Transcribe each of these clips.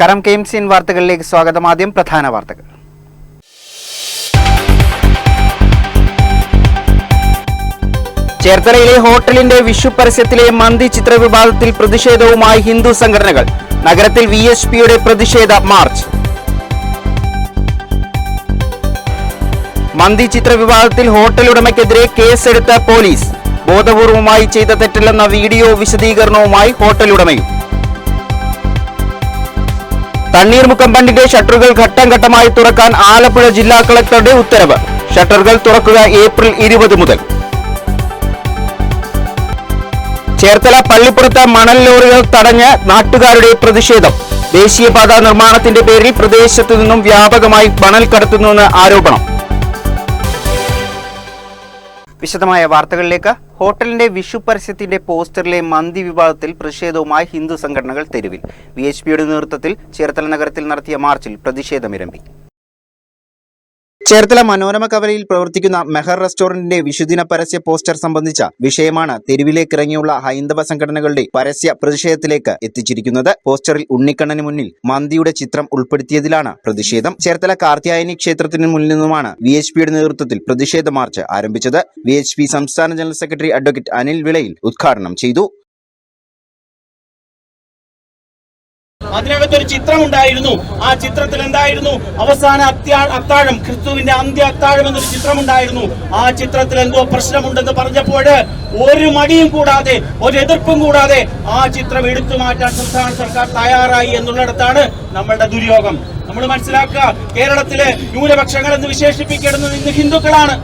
നമസ്കാരം. KMCN വാർത്തകളിലേക്ക് സ്വാഗതം. ആദ്യം പ്രധാന വാർത്തകൾ. ചേർത്തലയിലെ ഹോട്ടലിന്റെ വിഷു പരസ്യത്തിലെ മന്തി ചിത്ര വിവാദത്തിൽ പ്രതിഷേധവുമായി ഹിന്ദു സംഘടനകൾ. നഗരത്തിൽ VHPയുടെ പ്രതിഷേധ മാർച്ച്. മന്തി ചിത്ര വിവാദത്തിൽ ഹോട്ടൽ ഉടമയ്ക്കെതിരെ കേസെടുത്ത പോലീസ്. ബോധപൂർവമായി ചെയ്ത തെറ്റല്ലെന്ന വീഡിയോ വിശദീകരണവുമായി ഹോട്ടൽ ഉടമയും. തണ്ണീർമുക്കം ബണ്ടിന്റെ ഷട്ടറുകൾ ഘട്ടം ഘട്ടമായി തുറക്കാൻ ആലപ്പുഴ ജില്ലാ കളക്ടറുടെ ഉത്തരവ്. ഷട്ടറുകൾ തുറക്കുക ഏപ്രിൽ 20 മുതൽ. ചേർത്തല പള്ളിപ്പുറത്ത് മണൽ ലോറികൾ തടഞ്ഞ് നാട്ടുകാരുടെ പ്രതിഷേധം. ദേശീയപാത നിർമ്മാണത്തിന്റെ പേരിൽ പ്രദേശത്തു നിന്നും വ്യാപകമായി മണൽ കടത്തുന്നുവെന്ന് ആരോപണം. വിശദമായ വാർത്തകളിലേക്ക്. ഹോട്ടലിന്റെ വിഷു പരസ്യത്തിന്റെ പോസ്റ്ററിലെ മന്തി വിവാദത്തിൽ പ്രതിഷേധവുമായി ഹിന്ദു സംഘടനകൾ തെരുവിൽ. VHPയുടെ നേതൃത്വത്തിൽ ചേർത്തല നഗരത്തിൽ നടത്തിയ മാർച്ചിൽ പ്രതിഷേധമിരമ്പി. ചേർത്തല മനോരമ കവലയിൽ പ്രവർത്തിക്കുന്ന മെഹർ റെസ്റ്റോറന്റിന്റെ വിഷുദിന പരസ്യ പോസ്റ്റർ സംബന്ധിച്ച വിഷയമാണ് തെരുവിലേക്കിറങ്ങിയുള്ള ഹൈന്ദവ സംഘടനകളുടെ പരസ്യ പ്രതിഷേധത്തിലേക്ക് എത്തിച്ചിരിക്കുന്നത്. പോസ്റ്ററിൽ ഉണ്ണിക്കണ്ണന് മുന്നിൽ മന്തിയുടെ ചിത്രം ഉൾപ്പെടുത്തിയതിലാണ് പ്രതിഷേധം. ചേർത്തല കാർത്യായനി ക്ഷേത്രത്തിന് മുന്നിൽ നിന്നുമാണ് VHPയുടെ നേതൃത്വത്തിൽ പ്രതിഷേധ മാർച്ച് ആരംഭിച്ചത്. VHP സംസ്ഥാന ജനറൽ സെക്രട്ടറി അഡ്വക്കേറ്റ് അനിൽ വിളയിൽ ഉദ്ഘാടനം ചെയ്തു. അതിനകത്തൊരു ചിത്രമുണ്ടായിരുന്നു. ആ ചിത്രത്തിൽ എന്തായിരുന്നു? അവസാന അത്താഴം, ക്രിസ്തുവിന്റെ അന്ത്യ അത്താഴം എന്നൊരു ചിത്രമുണ്ടായിരുന്നു. ആ ചിത്രത്തിൽ എന്തോ പ്രശ്നമുണ്ടെന്ന് പറഞ്ഞപ്പോൾ ഒരു മടിയും കൂടാതെ, ഒരു എതിർപ്പും കൂടാതെ ആ ചിത്രം എടുത്തു മാറ്റാൻ സംസ്ഥാന സർക്കാർ തയ്യാറായി എന്നുള്ളിടത്താണ് നമ്മളുടെ ദുര്യോഗം. നമ്മൾ മനസ്സിലാക്കുക, കേരളത്തിലെ ന്യൂനപക്ഷങ്ങൾ എന്ന് വിശേഷിപ്പിക്കുന്നത് ഇന്ന് ഹിന്ദുക്കളാണ്.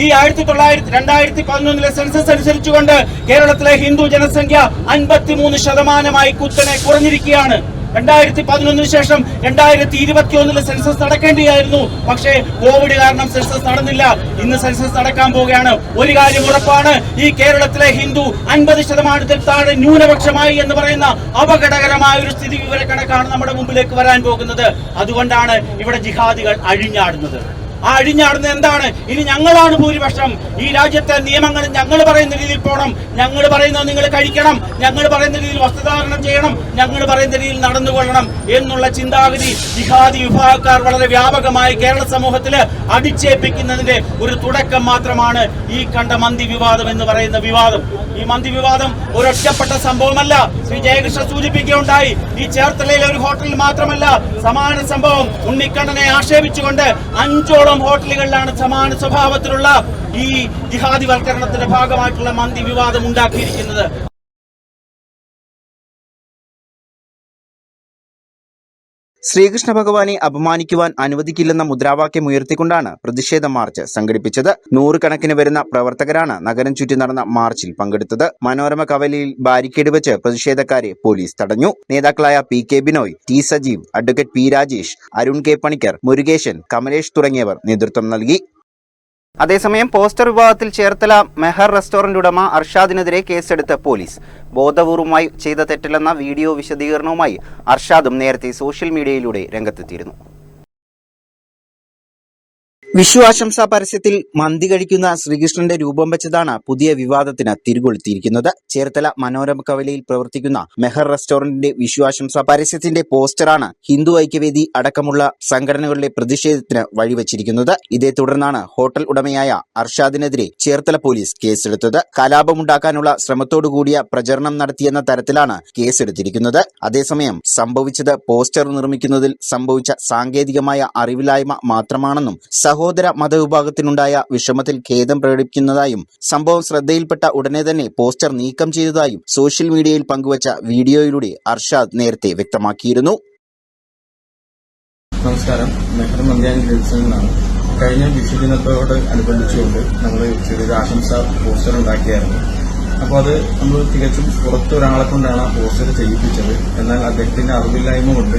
ഈ 2011 സെൻസസ് അനുസരിച്ചുകൊണ്ട് കേരളത്തിലെ ഹിന്ദു ജനസംഖ്യ 53% കുത്തനെ കുറഞ്ഞിരിക്കുകയാണ്. 2011 ശേഷം 2021 സെൻസസ് നടക്കേണ്ടിയായിരുന്നു. പക്ഷേ കോവിഡ് കാരണം സെൻസസ് നടന്നില്ല. ഇന്ന് സെൻസസ് നടക്കാൻ പോവുകയാണ്. ഒരു കാര്യം ഉറപ്പാണ്, ഈ കേരളത്തിലെ ഹിന്ദു 50% താഴെ ന്യൂനപക്ഷമായി എന്ന് പറയുന്ന അപകടകരമായ ഒരു സ്ഥിതി വിവര കണക്കാണ് നമ്മുടെ മുമ്പിലേക്ക് വരാൻ പോകുന്നത്. അതുകൊണ്ടാണ് ഇവിടെ ജിഹാദികൾ അഴിഞ്ഞാടുന്നത്. ആ അഴിഞ്ഞാടുന്നത് എന്താണ്? ഇനി ഞങ്ങളാണ് ഭൂരിപക്ഷം, ഈ രാജ്യത്തെ നിയമങ്ങൾ ഞങ്ങൾ പറയുന്ന രീതിയിൽ പോകണം, ഞങ്ങൾ പറയുന്നത് നിങ്ങൾ കഴിക്കണം, ഞങ്ങൾ പറയുന്ന രീതിയിൽ വസ്ത്രധാരണം ചെയ്യണം, ഞങ്ങൾ പറയുന്ന രീതിയിൽ നടന്നുകൊള്ളണം എന്നുള്ള ചിന്താഗതി ജിഹാദി വിഭാഗക്കാർ വളരെ വ്യാപകമായി കേരള സമൂഹത്തിൽ അടിച്ചേൽപ്പിക്കുന്നതിന്റെ ഒരു തുടക്കം മാത്രമാണ് ഈ കണ്ട മന്തി വിവാദം എന്ന് പറയുന്ന വിവാദം. ഈ മന്തി വിവാദം ഒരൊറ്റപ്പെട്ട സംഭവമല്ല. ശ്രീ ജയകൃഷ്ണ സൂചിപ്പിക്കുകയുണ്ടായി, ഈ ചേർത്തലയിലെ ഒരു ഹോട്ടലിൽ മാത്രമല്ല സമാന സംഭവം ഉണ്ണിക്കണ്ണനെ ആക്ഷേപിച്ചുകൊണ്ട് 5ഓളം ഹോട്ടലുകളിലാണ് സമാന സ്വഭാവത്തിലുള്ള ഈ ജിഹാദിവൽക്കരണത്തിന്റെ ഭാഗമായിട്ടുള്ള മന്തി വിവാദം ഉണ്ടാക്കിയിരിക്കുന്നത്. ശ്രീകൃഷ്ണ ഭഗവാനെ അപമാനിക്കുവാൻ അനുവദിക്കില്ലെന്ന മുദ്രാവാക്യം ഉയർത്തിക്കൊണ്ടാണ് പ്രതിഷേധ മാർച്ച് സംഘടിപ്പിച്ചത്. 100 കണക്കിന് വരുന്ന പ്രവർത്തകരാണ് നഗരം ചുറ്റി നടന്ന മാർച്ചിൽ പങ്കെടുത്തത്. മനോരമ കവലയിൽ ബാരിക്കേഡ് വെച്ച് പ്രതിഷേധക്കാരെ പോലീസ് തടഞ്ഞു. നേതാക്കളായ PK Binoy, T Sajeev, advocate P Rajesh, Arun K Panicker, Murukesan, Kamalesh തുടങ്ങിയവർ നേതൃത്വം നൽകി. അതേസമയം പോസ്റ്റർ വിവാദത്തിൽ ചേർത്തല മെഹർ റെസ്റ്റോറന്റ് ഉടമ അർഷാദിനെതിരെ കേസെടുത്ത പോലീസ്. ബോധപൂർവമായി ചെയ്ത തെറ്റില്ലെന്ന വീഡിയോ വിശദീകരണവുമായി അർഷാദും നേരത്തെ സോഷ്യൽ മീഡിയയിലൂടെ രംഗത്തെത്തിയിരുന്നു. വിഷു ആശംസാ പരസ്യത്തിൽ മന്തി കഴിക്കുന്ന ശ്രീകൃഷ്ണന്റെ രൂപം വെച്ചതാണ് പുതിയ വിവാദത്തിന് തിരികൊളുത്തിയിരിക്കുന്നത്. ചേർത്തല മനോരമ കവലയിൽ പ്രവർത്തിക്കുന്ന മെഹർ റെസ്റ്റോറന്റിന്റെ വിഷു ആശംസാ പരസ്യത്തിന്റെ പോസ്റ്ററാണ് ഹിന്ദു ഐക്യവേദി അടക്കമുള്ള സംഘടനകളുടെ പ്രതിഷേധത്തിന് വഴിവെച്ചിരിക്കുന്നത്. ഇതേ തുടർന്നാണ് ഹോട്ടൽ ഉടമയായ അർഷാദിനെതിരെ ചേർത്തല പോലീസ് കേസെടുത്തത്. കലാപമുണ്ടാക്കാനുള്ള ശ്രമത്തോടുകൂടിയ പ്രചരണം നടത്തിയെന്ന തരത്തിലാണ് കേസെടുത്തിരിക്കുന്നത്. അതേസമയം സംഭവിച്ചത് പോസ്റ്റർ നിർമ്മിക്കുന്നതിൽ സംഭവിച്ച സാങ്കേതികമായ അറിവില്ലായ്മ മാത്രമാണെന്നും സഹോദര മതവിഭാഗത്തിനുണ്ടായ വിഷമത്തിൽ ഖേദം പ്രകടിപ്പിക്കുന്നതായും സംഭവം ശ്രദ്ധയിൽപ്പെട്ട ഉടനെ തന്നെ പോസ്റ്റർ നീക്കം ചെയ്തതായും സോഷ്യൽ മീഡിയയിൽ പങ്കുവച്ച വീഡിയോയിലൂടെ അർഷാദ് നേരത്തെ വ്യക്തമാക്കിയിരുന്നു. നമസ്കാരം, മെഹർ മന്ത്യാൻ ഗ്രിൽസിൽ നിന്നാണ്. കഴിഞ്ഞ വിഷുദിനത്തോട് അനുബന്ധിച്ചുകൊണ്ട് നമ്മൾ ചെറിയൊരു ആശംസ പോസ്റ്റർ ഉണ്ടാക്കിയായിരുന്നു. അപ്പോൾ അത് നമ്മൾ തികച്ചും പുറത്തൊരാളെ കൊണ്ടാണ് ആ പോസ്റ്റർ ചെയ്യിപ്പിച്ചത്. എന്നാൽ അദ്ദേഹത്തിന്റെ അറിവില്ലായ്മ കൊണ്ട്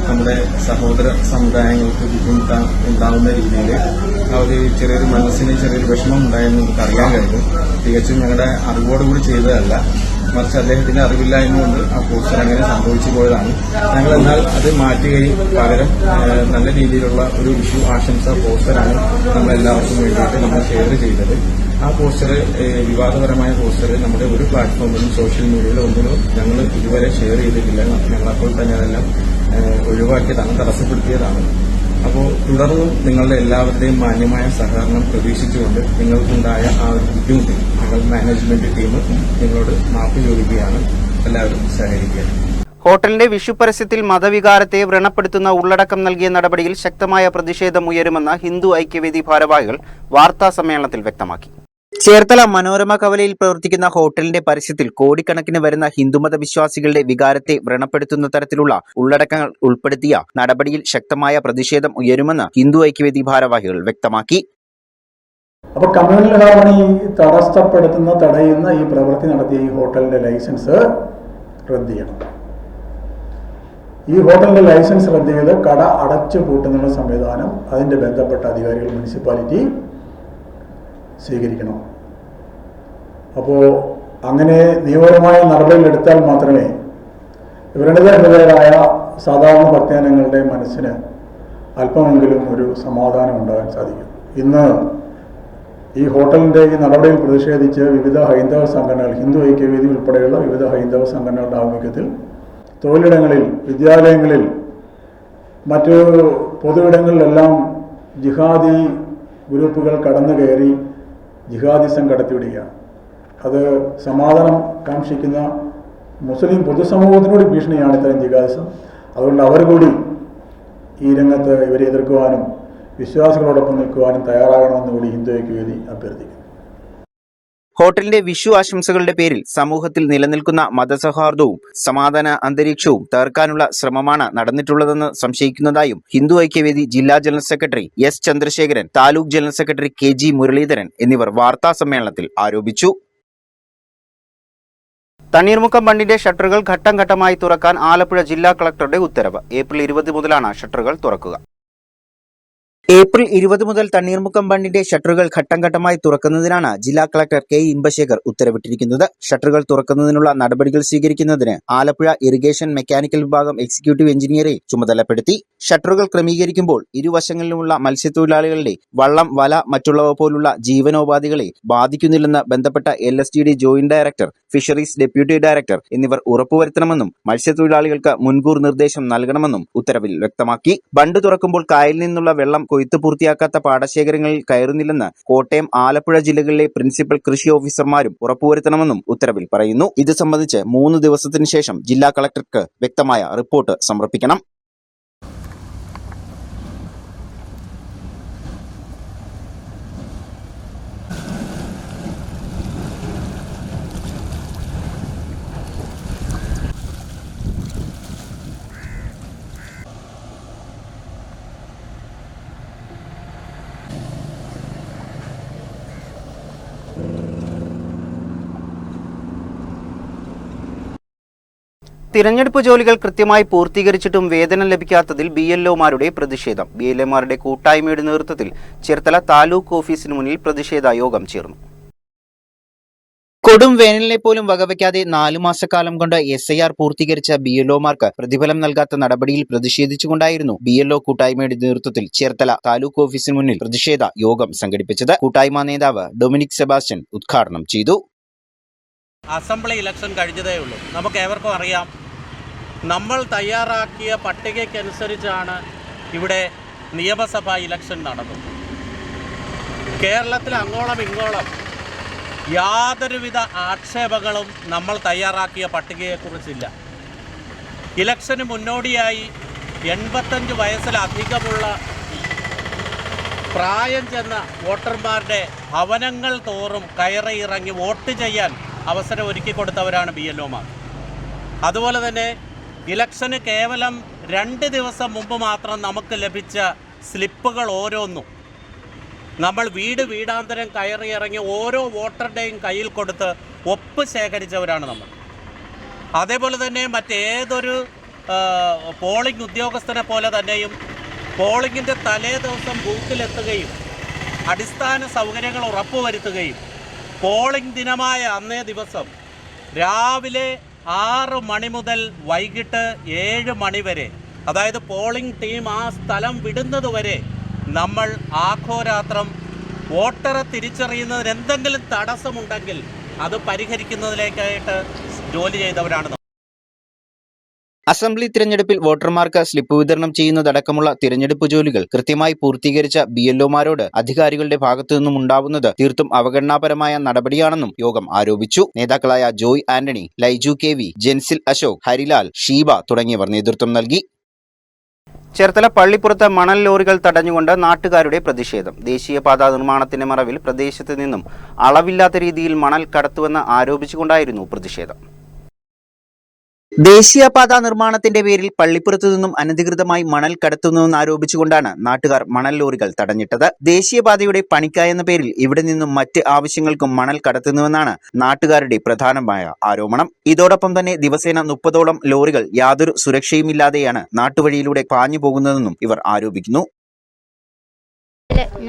നമ്മുടെ സഹോദര സമുദായങ്ങൾക്ക് ബുദ്ധിമുട്ടുണ്ടാകുന്ന രീതിയിൽ ആ ഒരു ചെറിയൊരു മനസ്സിന് ചെറിയൊരു വിഷമം ഉണ്ടായെന്ന് നമുക്ക് അറിയാൻ കഴിഞ്ഞു. തികച്ചും ഞങ്ങളുടെ അറിവോടുകൂടി ചെയ്തതല്ല, മറിച്ച് അദ്ദേഹത്തിന്റെ അറിവില്ലായ്മ കൊണ്ട് ആ പോസ്റ്റർ അങ്ങനെ സംഭവിച്ചു പോയതാണ്. ഞങ്ങൾ എന്നാൽ അത് മാറ്റുകയും പകരം നല്ല രീതിയിലുള്ള ഒരു വിഷു ആശംസ പോസ്റ്ററാണ് നമ്മൾ എല്ലാവർക്കും വേണ്ടിയിട്ട് നമ്മൾ ഷെയർ ചെയ്തത്. ആ പോസ്റ്റർ വിവാദപരമായ പോസ്റ്റർ നമ്മുടെ ഒരു പ്ലാറ്റ്ഫോമിലും സോഷ്യൽ മീഡിയയിലും ഒന്നും ഞങ്ങൾ ഇതുവരെ ഷെയർ ചെയ്തിട്ടില്ല. ഞങ്ങളപ്പോൾ തന്നെ അതെല്ലാം ഒഴിവാക്കിയതാണ്, തടസ്സപ്പെടുത്തിയതാണ്. അപ്പോൾ തുടർന്നും നിങ്ങളുടെ എല്ലാവരുടെയും മാന്യമായ സഹകരണം പ്രതീക്ഷിച്ചുകൊണ്ട് നിങ്ങൾക്കുണ്ടായ ആ ഒരു ബുദ്ധിമുട്ട് ഞങ്ങൾ മാനേജ്മെന്റ് ടീം നിങ്ങളോട് മാപ്പ് ചോദിക്കുകയാണ്. എല്ലാവരും സഹകരിക്കുക. ഹോട്ടലിന്റെ വിഷു പരസ്യത്തിൽ മതവികാരത്തെ വ്രണപ്പെടുത്തുന്ന ഉള്ളടക്കം നൽകിയ നടപടിയിൽ ശക്തമായ പ്രതിഷേധം ഉയരുമെന്ന് ഹിന്ദു ഐക്യവേദി ഭാരവാഹികൾ വാർത്താ സമ്മേളനത്തിൽ വ്യക്തമാക്കി. ചേർത്തല മനോരമ കവലയിൽ പ്രവർത്തിക്കുന്ന ഹോട്ടലിന്റെ പരസ്യത്തിൽ കോടിക്കണക്കിന് വരുന്ന ഹിന്ദുമത വിശ്വാസികളുടെ വികാരത്തെ വ്രണപ്പെടുത്തുന്ന തരത്തിലുള്ള ഉള്ളടക്കങ്ങൾ ഉൾപ്പെടുത്തിയ നടപടിയിൽ ശക്തമായ പ്രതിഷേധം ഉയരുമെന്ന് ഹിന്ദു ഐക്യവേദി ഭാരവാഹികൾ വ്യക്തമാക്കി. അപ്പോൾ കമ്മ്യൂണൽ ഹാർമണി തടയുന്ന ഈ പ്രവൃത്തി നടത്തിയ ഈ ഹോട്ടലിന്റെ ലൈസൻസ് റദ്ദ് ചെയ്യണം. ഈ ഹോട്ടലിന്റെ ലൈസൻസ് റദ്ദ് ചെയ്ത് കട അടച്ചു പൂട്ടുന്നുള്ള സംവിധാനം അതിന്റെ ബന്ധപ്പെട്ട അധികാരികൾ മുനിസിപ്പാലിറ്റി സ്വീകരിക്കണം. അപ്പോൾ അങ്ങനെ നിയമപരമായ നടപടികൾ എടുത്താൽ മാത്രമേ വ്രണതരായ സാധാരണ ഭക്തജനങ്ങളുടെ മനസ്സിന് അല്പമെങ്കിലും ഒരു സമാധാനം ഉണ്ടാകാൻ സാധിക്കും. ഇന്ന് ഈ ഹോട്ടലിന്റെ ഈ നടപടിയിൽ പ്രതിഷേധിച്ച് വിവിധ ഹൈന്ദവ സംഘടനകൾ, ഹിന്ദു ഐക്യവേദി ഉൾപ്പെടെയുള്ള വിവിധ ഹൈന്ദവ സംഘടനകളുടെ ആഭിമുഖ്യത്തിൽ തൊഴിലിടങ്ങളിൽ, വിദ്യാലയങ്ങളിൽ, മറ്റു പൊതുവിടങ്ങളിലെല്ലാം ജിഹാദി ഗ്രൂപ്പുകൾ കടന്നു കയറി ജിഹാദിസം കടത്തിവിടുകയാണ്. അത് സമാധാനം കാക്ഷിക്കുന്ന മുസ്ലിം പൊതുസമൂഹത്തിനോട് ഭീഷണിയാണ് ഇത്തരം ജിഹാദിസം. അതുകൊണ്ട് അവർ കൂടി ഈ രംഗത്ത് ഇവരെ എതിർക്കുവാനും വിശ്വാസികളോടൊപ്പം നിൽക്കുവാനും തയ്യാറാകണമെന്ന് കൂടി ഹിന്ദു ഐക്യവേദി അഭ്യർത്ഥിക്കുന്നു. ഹോട്ടലിന്റെ വിഷു ആശംസകളുടെ പേരിൽ സമൂഹത്തിൽ നിലനിൽക്കുന്ന മതസൗഹാർദ്ദവും സമാധാന അന്തരീക്ഷവും തകർക്കാനുള്ള ശ്രമമാണ് നടന്നിട്ടുള്ളതെന്ന് സംശയിക്കുന്നതായും ഹിന്ദു ഐക്യവേദി ജില്ലാ general secretary S Chandrasekharan, taluk general secretary KG Muraleedharan എന്നിവർ വാർത്താ സമ്മേളനത്തിൽ ആരോപിച്ചു. തണ്ണീർമുക്കം ബണ്ടിന്റെ ഷട്ടറുകൾ ഘട്ടം ഘട്ടമായി തുറക്കാൻ ആലപ്പുഴ ജില്ലാ കളക്ടറുടെ ഉത്തരവ്. ഏപ്രിൽ 20 മുതലാണ് ഷട്ടറുകൾ തുറക്കുക. ഏപ്രിൽ 20 മുതൽ തണ്ണീർമുക്കം ബണ്ടിന്റെ ഷട്ടറുകൾ ഘട്ടം ഘട്ടമായി തുറക്കുന്നതിനാണ് ജില്ലാ കളക്ടർ K ഇമ്പശേഖർ ഉത്തരവിട്ടിരിക്കുന്നത്. ഷട്ടറുകൾ തുറക്കുന്നതിനുള്ള നടപടികൾ സ്വീകരിക്കുന്നതിന് ആലപ്പുഴ ഇറിഗേഷൻ മെക്കാനിക്കൽ വിഭാഗം എക്സിക്യൂട്ടീവ് എഞ്ചിനീയറെ ചുമതലപ്പെടുത്തി. ഷട്ടറുകൾ ക്രമീകരിക്കുമ്പോൾ ഇരുവശങ്ങളിലുമുള്ള മത്സ്യത്തൊഴിലാളികളുടെ വള്ളം, വല, മറ്റുള്ളവ പോലുള്ള ജീവനോപാധികളെ ബാധിക്കുന്നില്ലെന്ന് ബന്ധപ്പെട്ട LSTD joint director, fisheries deputy director എന്നിവർ ഉറപ്പുവരുത്തണമെന്നും മത്സ്യത്തൊഴിലാളികൾക്ക് മുൻകൂർ നിർദ്ദേശം നൽകണമെന്നും ഉത്തരവിൽ വ്യക്തമാക്കി. ബണ്ട് തുറക്കുമ്പോൾ കായലിൽ നിന്നുള്ള വെള്ളം കൊയ്ത്ത് പൂർത്തിയാക്കാത്ത പാടശേഖരങ്ങളിൽ കയറുന്നില്ലെന്ന് കോട്ടയം, ആലപ്പുഴ ജില്ലകളിലെ പ്രിൻസിപ്പൽ കൃഷി ഓഫീസർമാരും ഉറപ്പുവരുത്തണമെന്നും ഉത്തരവിൽ പറയുന്നു. ഇത് സംബന്ധിച്ച് 3 ദിവസത്തിന് ശേഷം ജില്ലാ കളക്ടർക്ക് വ്യക്തമായ റിപ്പോർട്ട് സമർപ്പിക്കണം. തിരഞ്ഞെടുപ്പ് ജോലികൾ കൃത്യമായി പൂർത്തീകരിച്ചിട്ടും വേതനം ലഭിക്കാത്തതിൽ BLOമാരുടെ പ്രതിഷേധം. BLOമാരുടെ കൂട്ടായ്മയുടെ നേതൃത്വത്തിൽ ചേർത്തല താലൂക്ക് ഓഫീസിന് മുന്നിൽ പ്രതിഷേധ യോഗം ചേർന്നു. കൊടും വേനലിനെ പോലും വകവയ്ക്കാതെ 4 മാസക്കാലം കൊണ്ട് SIR പൂർത്തീകരിച്ച BLOമാർക്ക് പ്രതിഫലം നൽകാത്ത നടപടിയിൽ പ്രതിഷേധിച്ചുകൊണ്ടായിരുന്നു BLO കൂട്ടായ്മയുടെ നേതൃത്വത്തിൽ ചേർത്തല താലൂക്ക് ഓഫീസിന് മുന്നിൽ പ്രതിഷേധ യോഗം സംഘടിപ്പിച്ചത്. കൂട്ടായ്മ നേതാവ് ഡൊമിനിക് സെബാസ്റ്റ്യൻ ഉദ്ഘാടനം ചെയ്തു. അസംബ്ലി ഇലക്ഷൻ കഴിഞ്ഞതേ ഉള്ളൂ. നമുക്ക് ഏവർക്കും അറിയാം, നമ്മൾ തയ്യാറാക്കിയ പട്ടികയ്ക്കനുസരിച്ചാണ് ഇവിടെ നിയമസഭാ ഇലക്ഷൻ നടന്നത്. കേരളത്തിൽ അങ്ങോളം ഇങ്ങോളം യാതൊരുവിധ ആക്ഷേപങ്ങളും നമ്മൾ തയ്യാറാക്കിയ പട്ടികയെക്കുറിച്ചില്ല. ഇലക്ഷന് മുന്നോടിയായി 85 വയസ്സിലധികമുള്ള പ്രായം ചെന്ന വോട്ടർമാരുടെ ഭവനങ്ങൾ തോറും കയറിയിറങ്ങി വോട്ട് ചെയ്യാൻ അവസരം ഒരുക്കി കൊടുത്തവരാണ് BLOമാർ. അതുപോലെ തന്നെ ഇലക്ഷന് കേവലം 2 ദിവസം മുമ്പ് മാത്രം നമുക്ക് ലഭിച്ച സ്ലിപ്പുകൾ ഓരോന്നും നമ്മൾ വീടാന്തരം കയറിയിറങ്ങി ഓരോ വോട്ടറുടെയും കയ്യിൽ കൊടുത്ത് ഒപ്പ് ശേഖരിച്ചവരാണ് നമ്മൾ. അതേപോലെ തന്നെ മറ്റേതൊരു പോളിംഗ് ഉദ്യോഗസ്ഥനെ പോലെ തന്നെയും പോളിംഗിൻ്റെ തലേ ദിവസം ബൂത്തിലെത്തുകയും അടിസ്ഥാന സൗകര്യങ്ങൾ ഉറപ്പുവരുത്തുകയും പോളിംഗ് ദിനമായ അന്നേ ദിവസം രാവിലെ 6 മണി മുതൽ വൈകിട്ട് 7 മണി വരെ, അതായത് പോളിംഗ് ടീം ആ സ്ഥലം വിടുന്നതുവരെ നമ്മൾ ആഘോരാത്രം വോട്ടറെ തിരിച്ചറിയുന്നതിന് എന്തെങ്കിലും തടസ്സമുണ്ടെങ്കിൽ അത് പരിഹരിക്കുന്നതിലേക്കായിട്ട് ജോലി ചെയ്തവരാണ്. അസംബ്ലി തിരഞ്ഞെടുപ്പിൽ വോട്ടർമാർക്ക് സ്ലിപ്പ് വിതരണം ചെയ്യുന്നതടക്കമുള്ള തിരഞ്ഞെടുപ്പ് ജോലികൾ കൃത്യമായി പൂർത്തീകരിച്ച BLOമാരോട് അധികാരികളുടെ ഭാഗത്തുനിന്നും ഉണ്ടാവുന്നത് തീർത്തും അവഗണനാപരമായ നടപടിയാണെന്നും യോഗം ആരോപിച്ചു. നേതാക്കളായ ജോയ് ആന്റണി, ലൈജു KV, ജെൻസിൽ അശോക്, ഹരിലാൽ, ഷീബ തുടങ്ങിയവർ നേതൃത്വം നൽകി. ചേർത്തല പള്ളിപ്പുറത്ത് മണൽ ലോറികൾ തടഞ്ഞുകൊണ്ട് നാട്ടുകാരുടെ പ്രതിഷേധം. ദേശീയപാത നിർമ്മാണത്തിന്റെ മറവിൽ പ്രദേശത്ത് നിന്നും അളവില്ലാത്ത രീതിയിൽ മണൽ കടത്തുവെന്ന് ആരോപിച്ചുകൊണ്ടായിരുന്നു പ്രതിഷേധം. ദേശീയപാത നിർമ്മാണത്തിന്റെ പേരിൽ പള്ളിപ്പുറത്തു നിന്നും അനധികൃതമായി മണൽ കടത്തുന്നുവെന്ന് ആരോപിച്ചുകൊണ്ടാണ് നാട്ടുകാർ മണൽ ലോറികൾ തടഞ്ഞിട്ടത്. ദേശീയപാതയുടെ പണിക്കായെന്ന പേരിൽ ഇവിടെ നിന്നും മറ്റ് ആവശ്യങ്ങൾക്കും മണൽ കടത്തുന്നുവെന്നാണ് നാട്ടുകാരുടെ പ്രധാനമായ ആരോപണം. ഇതോടൊപ്പം തന്നെ ദിവസേന 30ഓളം ലോറികൾ യാതൊരു സുരക്ഷയുമില്ലാതെയാണ് നാട്ടുവഴിയിലൂടെ പാഞ്ഞു പോകുന്നതെന്നും ഇവർ ആരോപിക്കുന്നു.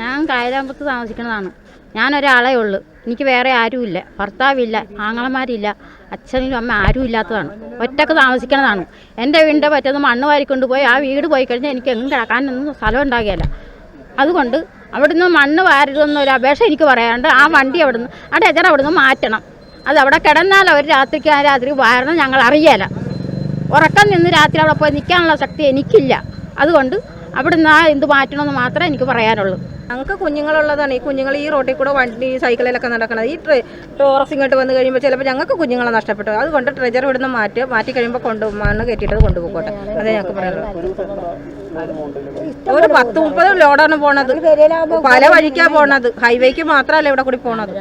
ഞാൻ കായലാമ്പത്ത് താമസിക്കുന്നതാണ്. ഞാനൊരാളേ ഉള്ളൂ. എനിക്ക് വേറെ ആരുമില്ല. ഭർത്താവില്ല, ആങ്ങളമാരില്ല, അച്ഛനും അമ്മ ആരും ഇല്ലാത്തതാണ്. ഒറ്റക്ക് താമസിക്കുന്നതാണ്. എൻ്റെ വീടിൻ്റെ പറ്റുന്ന മണ്ണ് വാരിക്കൊണ്ട് പോയി ആ വീട് പോയി കഴിഞ്ഞാൽ എനിക്ക് എങ്ങും കിടക്കാനൊന്നും സ്ഥലം ഉണ്ടാകുകയില്ല. അതുകൊണ്ട് അവിടുന്ന് മണ്ണ് വാരരുതെന്നൊരു അപേക്ഷ എനിക്ക് പറയാണ്ട് ആ വണ്ടി അവിടുന്ന് ആ ഡെജർ അവിടുന്ന് മാറ്റണം. അത് അവിടെ കിടന്നാൽ അവർ രാത്രി വാരണം ഞങ്ങൾ അറിയില്ല. ഉറക്കം നിന്ന് രാത്രി അവിടെ പോയി നിൽക്കാനുള്ള ശക്തി എനിക്കില്ല. അതുകൊണ്ട് അവിടുന്ന് ആ എന്ത് മാറ്റണമെന്ന് മാത്രമേ എനിക്ക് പറയാനുള്ളൂ. ഞങ്ങൾക്ക് കുഞ്ഞുങ്ങളുള്ളതാണ്. ഈ കുഞ്ഞുങ്ങൾ ഈ റോഡിൽ കൂടെ വണ്ടി സൈക്കിളിലൊക്കെ നടക്കുന്നത്. ഈ ടോറസ് ഇങ്ങോട്ട് വന്നു കഴിയുമ്പോൾ ചിലപ്പോൾ ഞങ്ങൾക്ക് കുഞ്ഞുങ്ങളെ നഷ്ടപ്പെട്ടു. അതുകൊണ്ട് ട്രെജർ ഇവിടുന്ന് മാറ്റി കഴിയുമ്പോൾ മണ്ണ് കയറ്റിയിട്ട് കൊണ്ടുപോകട്ടെ. അതേ ഞങ്ങൾക്ക് പറയാനുള്ളത്. ഒരു 10-30 ലോഡാണ് പോണത്. പല വഴിക്കാണ് പോണത്. ഹൈവേക്ക് മാത്രമല്ല ഇവിടെ കൂടി പോണത്.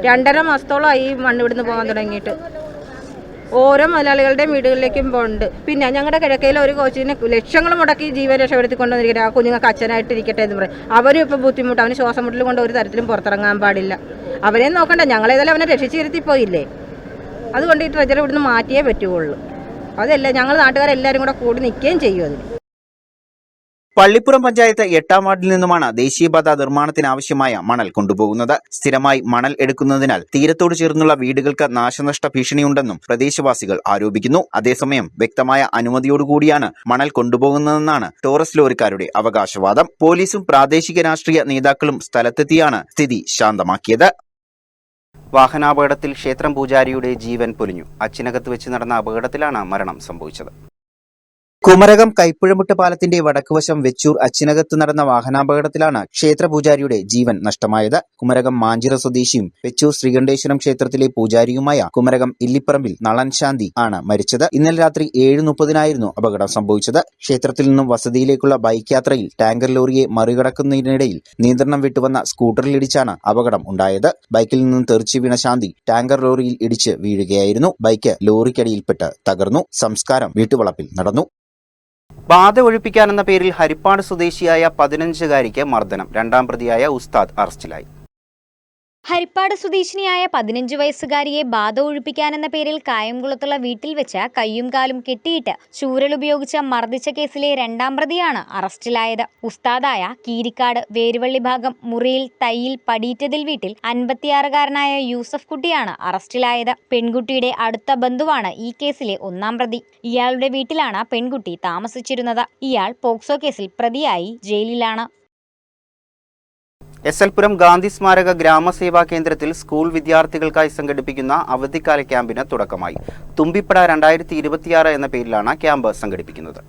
2.5 മാസത്തോളമായി ഈ മണ്ണ് ഇവിടുന്ന് പോകാൻ തുടങ്ങിയിട്ട്. ഓരോ മലയാളികളുടെയും വീടുകളിലേക്കും പോകുന്നുണ്ട്. പിന്നെ ഞങ്ങളുടെ കിഴക്കയിൽ ഒരു കോച്ചിനെ ലക്ഷങ്ങൾ മുടക്കി ജീവൻ രക്ഷപ്പെടുത്തിക്കൊണ്ടുവന്നിരിക്കട്ടെ. ആ കുഞ്ഞുങ്ങൾക്ക് അച്ഛനായിട്ടിരിക്കട്ടെ എന്ന് പറയും. അവരും ഇപ്പോൾ ബുദ്ധിമുട്ട്. അവന് ശ്വാസം മുട്ടൽ കൊണ്ട് ഒരു തരത്തിലും പുറത്തിറങ്ങാൻ പാടില്ല. അവനെ നോക്കണ്ട. ഞങ്ങളേതായാലും അവനെ രക്ഷിച്ചിരുത്തിപ്പോയില്ലേ. അതുകൊണ്ട് ഈ ട്രെജർ ഇവിടുന്ന് മാറ്റിയേ പറ്റുകയുള്ളൂ. അതല്ല ഞങ്ങൾ നാട്ടുകാരെല്ലാവരും കൂടെ കൂടി നിൽക്കുകയും ചെയ്യും. അതിന് പള്ളിപ്പുറം പഞ്ചായത്ത് 8ാം വാർഡിൽ നിന്നുമാണ് ദേശീയപാത നിർമ്മാണത്തിനാവശ്യമായ മണൽ കൊണ്ടുപോകുന്നത്. സ്ഥിരമായി മണൽ എടുക്കുന്നതിനാൽ തീരത്തോട് ചേർന്നുള്ള വീടുകൾക്ക് നാശനഷ്ട ഭീഷണിയുണ്ടെന്നും പ്രദേശവാസികൾ ആരോപിക്കുന്നു. അതേസമയം വ്യക്തമായ അനുമതിയോടുകൂടിയാണ് മണൽ കൊണ്ടുപോകുന്നതെന്നാണ് ടോറസ് ലോറിക്കാരുടെ അവകാശവാദം. പോലീസും പ്രാദേശിക രാഷ്ട്രീയ നേതാക്കളും സ്ഥലത്തെത്തിയാണ് സ്ഥിതി ശാന്തമാക്കിയത്. വാഹനാപകടത്തിൽ ക്ഷേത്രം പൂജാരിയുടെ ജീവൻ പൊലിഞ്ഞു. അച്ചിനകത്ത് വെച്ച് നടന്ന അപകടത്തിലാണ് മരണം സംഭവിച്ചത്. കുമരകം കൈപ്പുഴമുട്ട് പാലത്തിന്റെ വടക്കുവശം വെച്ചൂർ അച്ചിനകത്ത് നടന്ന വാഹനാപകടത്തിലാണ് ക്ഷേത്രപൂജാരിയുടെ ജീവൻ നഷ്ടമായത്. കുമരകം മാഞ്ചിറ സ്വദേശിയും വെച്ചൂർ ശ്രീകണ്ഠേശ്വരം ക്ഷേത്രത്തിലെ പൂജാരിയുമായ കുമരകം ഇല്ലിപ്പറമ്പിൽ നളൻ ശാന്തി ആണ് മരിച്ചത്. ഇന്നലെ രാത്രി 7:30-നായിരുന്നു അപകടം സംഭവിച്ചത്. ക്ഷേത്രത്തിൽ നിന്നും വസതിയിലേക്കുള്ള ബൈക്ക് യാത്രയിൽ ടാങ്കർ ലോറിയെ മറികടക്കുന്നതിനിടയിൽ നിയന്ത്രണം വിട്ടുവന്ന സ്കൂട്ടറിലിടിച്ചാണ് അപകടം ഉണ്ടായത്. ബൈക്കിൽ നിന്നും തെറിച്ചു വീണ ശാന്തി ടാങ്കർ ലോറിയിൽ ഇടിച്ച് വീഴുകയായിരുന്നു. ബൈക്ക് ലോറിക്കടിയിൽപ്പെട്ട് തകർന്നു. സംസ്കാരം വീട്ടുവളപ്പിൽ നടന്നു. ബാധ ഒഴിപ്പിക്കാനെന്ന പേരിൽ ഹരിപ്പാട് സ്വദേശിയായ 15-കാരിക്ക് മർദ്ദനം. 2ാം പ്രതിയായ ഉസ്താദ് അറസ്റ്റിലായി. ഹരിപ്പാട് സ്വദേശിനിയായ 15 വയസ്സുകാരിയെ ബാധ ഒഴിപ്പിക്കാനെന്ന പേരിൽ കായംകുളത്തുള്ള വീട്ടിൽ വെച്ച് കയ്യും കാലും കെട്ടിയിട്ട് ചൂരലുപയോഗിച്ച് മർദ്ദിച്ച കേസിലെ 2ാം പ്രതിയാണ് അറസ്റ്റിലായത്. ഉസ്താദായ കീരിക്കാട് വേരുവള്ളി ഭാഗം മുറിയിൽ തയ്യിൽ പടീറ്റതിൽ വീട്ടിൽ 56-കാരനായ യൂസഫ് കുട്ടിയാണ് അറസ്റ്റിലായത്. പെൺകുട്ടിയുടെ അടുത്ത ബന്ധുവാണ് ഈ കേസിലെ 1ാം പ്രതി. ഇയാളുടെ വീട്ടിലാണ് പെൺകുട്ടി താമസിച്ചിരുന്നത്. ഇയാൾ പോക്സോ കേസിൽ പ്രതിയായി ജയിലിലാണ്. SL പുരം ഗാന്ധി സ്മാരക ഗ്രാമസേവാ കേന്ദ്രത്തിൽ സ്കൂൾ വിദ്യാർത്ഥികൾക്കായി സംഘടിപ്പിക്കുന്ന അവധിക്കാല ക്യാമ്പിന് തുടക്കമായി. തുമ്പിപ്പട 2026 എന്ന പേരിലാണ് ക്യാമ്പ് സംഘടിപ്പിക്കുന്നത്.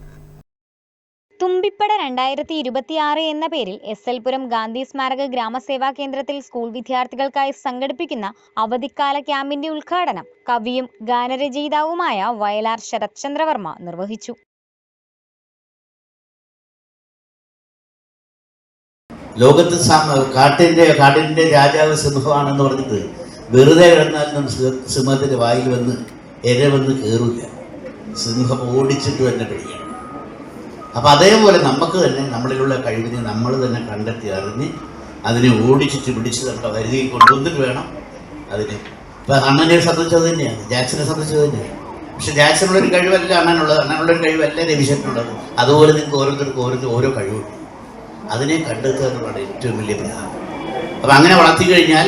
തുമ്പിപ്പട 2026 എന്ന പേരിൽ SL പുരം ഗാന്ധി സ്മാരക ഗ്രാമസേവാ കേന്ദ്രത്തിൽ സ്കൂൾ വിദ്യാർത്ഥികൾക്കായി സംഘടിപ്പിക്കുന്ന അവധിക്കാല ക്യാമ്പിന്റെ ഉദ്ഘാടനം കവിയും ഗാനരചയിതാവുമായ വയലാർ ശരത് ചന്ദ്രവർമ്മ നിർവഹിച്ചു. ലോകത്ത് കാട്ടിന്റെ രാജാവ് സിംഹമാണെന്ന് പറഞ്ഞിട്ട് വെറുതെ കിടന്നാലും സിംഹത്തിന്റെ വായിൽ വന്ന് വന്ന് കയറില്ല. സിംഹം ഓടിച്ചിട്ട് തന്നെ പിടിക്കണം. അപ്പം അതേപോലെ നമുക്ക് തന്നെ നമ്മളിലുള്ള കഴിവിനെ നമ്മൾ തന്നെ കണ്ടെത്തി അറിഞ്ഞ് അതിനെ ഓടിച്ചിട്ട് പിടിച്ച് നമ്മുടെ വരുതിയിൽ കൊണ്ടുവന്നിട്ട് വേണം അതിന്. ഇപ്പം അണ്ണനെ സംബന്ധിച്ചത് തന്നെയാണ്, ജാക്സനെ സംബന്ധിച്ചത് തന്നെയാണ്. പക്ഷെ ജാക്സനുള്ളൊരു കഴിവല്ല അണ്ണനുള്ളത്, അണ്ണനുള്ളൊരു കഴിവല്ല രവിശേഷനുള്ളത്. അതുപോലെ നിങ്ങൾക്ക് ഓരോരുത്തർക്കും ഓരോ കഴിവുണ്ട്. അതിനെ കണ്ടെത്തുക എന്നുള്ളതാണ് ഏറ്റവും വലിയ പ്രധാനം. അപ്പം അങ്ങനെ വളർത്തിക്കഴിഞ്ഞാൽ,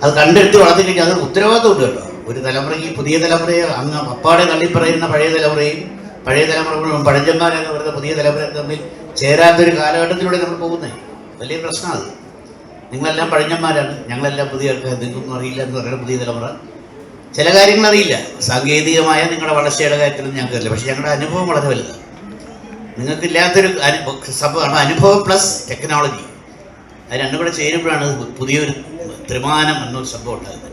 അത് കണ്ടെടുത്ത് വളർത്തിക്കഴിഞ്ഞാൽ അത് ഉത്തരവാദിത്വമുണ്ട് കേട്ടോ. ഒരു തലമുറയ്ക്ക്, പുതിയ തലമുറയെ അങ്ങ് അപ്പാടെ തള്ളിപ്പറയുന്ന പഴയ തലമുറയും പഴയ തലമുറകളും പഴഞ്ചന്മാരെന്ന് പറയുന്ന പുതിയ തലമുറയും തമ്മിൽ ചേരാത്തൊരു കാലഘട്ടത്തിലൂടെ നമ്മൾ പോകുന്നത് വലിയ പ്രശ്നമാണ്. നിങ്ങളെല്ലാം പഴഞ്ഞന്മാരാണ്, ഞങ്ങളെല്ലാം പുതിയ ആൾക്കാർ, നിങ്ങൾക്കൊന്നും അറിയില്ല എന്ന് പറയുന്ന പുതിയ തലമുറ. ചില കാര്യങ്ങൾ അറിയില്ല. സാങ്കേതികമായ നിങ്ങളുടെ വളർച്ചയുടെ കാര്യത്തിലൊന്നും ഞങ്ങൾക്കറിയില്ല. പക്ഷെ ഞങ്ങളുടെ അനുഭവം വളരെ വലുതാണ്. നിങ്ങൾക്കില്ലാത്തൊരു സംഭവമാണ് അനുഭവം പ്ലസ് ടെക്നോളജി. അത് രണ്ടും കൂടെ ചേരുമ്പോഴാണ് പുതിയൊരു ത്രിമാനം എന്നൊരു സംഭവം ഉണ്ടാകുന്നത്.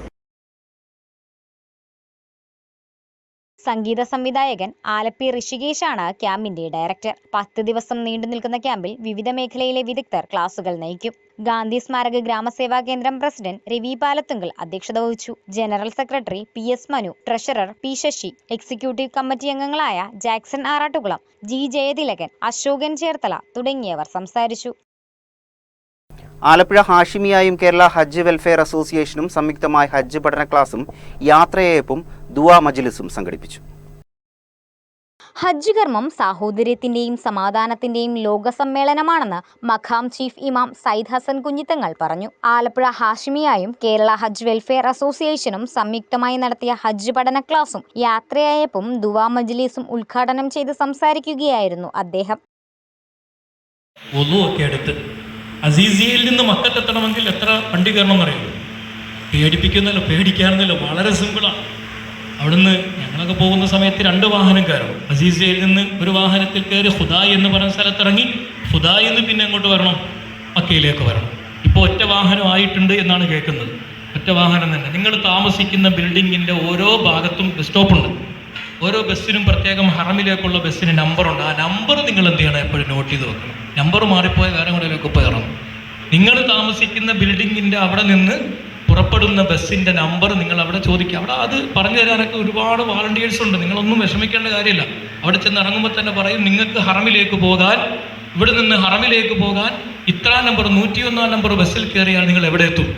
സംഗീത സംവിധായകൻ ആലപ്പി ഋഷികേശാണ് ക്യാമ്പിന്റെ ഡയറക്ടർ. 10 ദിവസം നീണ്ടു നിൽക്കുന്ന ക്യാമ്പിൽ വിവിധ മേഖലയിലെ വിദഗ്ധർ ക്ലാസുകൾ നയിക്കും. ഗാന്ധി സ്മാരക ഗ്രാമസേവാ കേന്ദ്രം പ്രസിഡന്റ് രവി പാലത്തുങ്കൽ അധ്യക്ഷത വഹിച്ചു. General secretary PS Manu, treasurer P Sasi, executive committee അംഗങ്ങളായ ജാക്സൺ ആറാട്ടുകുളം, G ജയതിലകൻ, അശോകൻ ചേർത്തല തുടങ്ങിയവർ സംസാരിച്ചു. ആലപ്പുഴ ഹാഷിമിയായും കേരള ഹജ്ജ് വെൽഫെയർ അസോസിയേഷനും സംയുക്തമായി ഹജ്ജ് പഠന ക്ലാസും യാത്രയയപ്പും ദുആ മജ്ലിസും സംഘടിപ്പിച്ചു. ഹജ്ജ് കർമ്മം സാഹോദര്യത്തിന്റെയും സമാധാനത്തിന്റെയും ലോക സമ്മേളനമാണെന്ന് മഖാം ചീഫ് ഇമാം സയ്യിദ് ഹസൻ കുഞ്ഞിത്തങ്ങൾ പറഞ്ഞു. ആലപ്പുഴ ഹാഷിമിയായും കേരള ഹജ്ജ് വെൽഫെയർ അസോസിയേഷനും സംയുക്തമായി നടത്തിയ ഹജ്ജ് പഠന ക്ലാസും യാത്രയയപ്പും ദുആ മജ്ലിസും ഉദ്ഘാടനം ചെയ്ത് സംസാരിക്കുകയായിരുന്നു അദ്ദേഹം. അസീസിയയിൽ നിന്ന് മക്കത്തെത്തണമെങ്കിൽ എത്ര വണ്ടി കയറണം എന്നറിയുമോ? പേടിപ്പിക്കുന്നല്ലോ, പേടിക്കാറുന്നല്ലോ, വളരെ സിമ്പിളാണ്. അവിടുന്ന് ഞങ്ങളൊക്കെ പോകുന്ന സമയത്ത് 2 വാഹനം കയറണം. അസീസിയയിൽ നിന്ന് ഒരു വാഹനത്തിൽ കയറി ഹുദായ് എന്ന് പറയുന്ന സ്ഥലത്തിറങ്ങി ഹുദായ് എന്ന് പിന്നെ എങ്ങോട്ട് വരണം? മക്കയിലേക്ക് വരണം. ഇപ്പോൾ ഒറ്റ വാഹനം ആയിട്ടുണ്ട് എന്നാണ് കേൾക്കുന്നത്. ഒറ്റ വാഹനം തന്നെ. നിങ്ങൾ താമസിക്കുന്ന ബിൽഡിങ്ങിൻ്റെ ഓരോ ഭാഗത്തും ബസ് സ്റ്റോപ്പുണ്ട്. ഓരോ ബസ്സിനും പ്രത്യേകം ഹറമിലേക്കുള്ള ബസ്സിന് നമ്പറുണ്ട്. ആ നമ്പർ നിങ്ങൾ എന്ത് ചെയ്യണം? എപ്പോഴും നോട്ട് ചെയ്ത് വെക്കണം. നമ്പർ മാറിപ്പോയ വേറെ കൂടെയൊക്കെ പോയി ഇറങ്ങും. നിങ്ങൾ താമസിക്കുന്ന ബിൽഡിങ്ങിൻ്റെ അവിടെ നിന്ന് പുറപ്പെടുന്ന ബസ്സിൻ്റെ നമ്പർ നിങ്ങൾ അവിടെ ചോദിക്കുക. അവിടെ അത് പറഞ്ഞു തരാനൊക്കെ ഒരുപാട് വാളണ്ടിയേഴ്സ് ഉണ്ട്. നിങ്ങളൊന്നും വിഷമിക്കേണ്ട കാര്യമില്ല. അവിടെ ചെന്ന് ഇറങ്ങുമ്പോൾ തന്നെ പറയും, നിങ്ങൾക്ക് ഹറമിലേക്ക് പോകാൻ, ഇവിടെ നിന്ന് ഹറമിലേക്ക് പോകാൻ ഇത്ര നമ്പർ 101 നമ്പർ ബസ്സിൽ കയറിയാൽ നിങ്ങൾ എവിടെ എത്തും?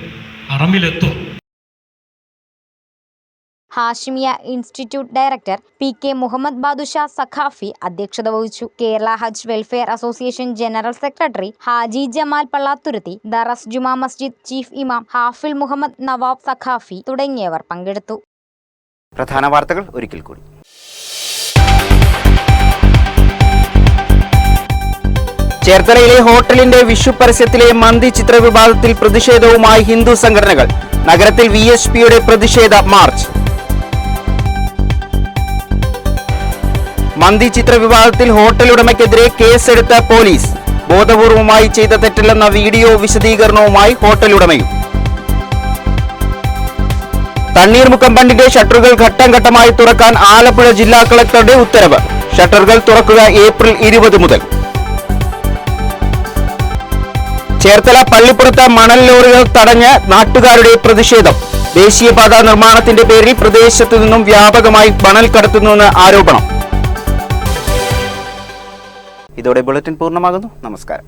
ഹറമിലെത്തും. Hashimiya institute director PK Muhammad Badusha Saqafi അധ്യക്ഷത വഹിച്ചു. Kerala Hajj welfare association general secretary Haji Jamal Pallathuruthi, Dars Juma Masjid chief ഇമാം ഹാഫിൽ മുഹമ്മദ് നവാബ് സഖാഫി തുടങ്ങിയവർ പങ്കെടുത്തു. പ്രധാന വാർത്തകൾ ഒരിക്കൽ കൂടി. ചേർത്തലയിലെ ഹോട്ടലിന്റെ വിഷു പരസ്യത്തിലെ മന്തി ചിത്ര വിവാദത്തിൽ പ്രതിഷേധവുമായി ഹിന്ദു സംഘടനകൾ. നഗരത്തിൽ VSPയുടെ പ്രതിഷേധ മാർച്ച്. മന്തി ചിത്ര വിവാദത്തിൽ ഹോട്ടൽ ഉടമയ്ക്കെതിരെ കേസെടുത്ത പോലീസ്. ബോധപൂർവമായി ചെയ്ത തെറ്റല്ലെന്ന വീഡിയോ വിശദീകരണവുമായി ഹോട്ടൽ ഉടമയും. തണ്ണീർമുക്കം ബണ്ടിന്റെ ഷട്ടറുകൾ ഘട്ടം ഘട്ടമായി തുറക്കാൻ ആലപ്പുഴ ജില്ലാ കളക്ടറുടെ ഉത്തരവ്. ഷട്ടറുകൾ തുറക്കുക ഏപ്രിൽ 20 മുതൽ. ചേർത്തല പള്ളിപ്പുറത്ത് മണൽ ലോറികൾ തടഞ്ഞ് നാട്ടുകാരുടെ പ്രതിഷേധം. ദേശീയപാത നിർമ്മാണത്തിന്റെ പേരിൽ പ്രദേശത്തു നിന്നും വ്യാപകമായി മണൽ കടത്തുന്നുവെന്ന് ആരോപണം. ഇതോടെ ബുള്ളറ്റിൻ പൂർണ്ണമാകുന്നു. നമസ്കാരം.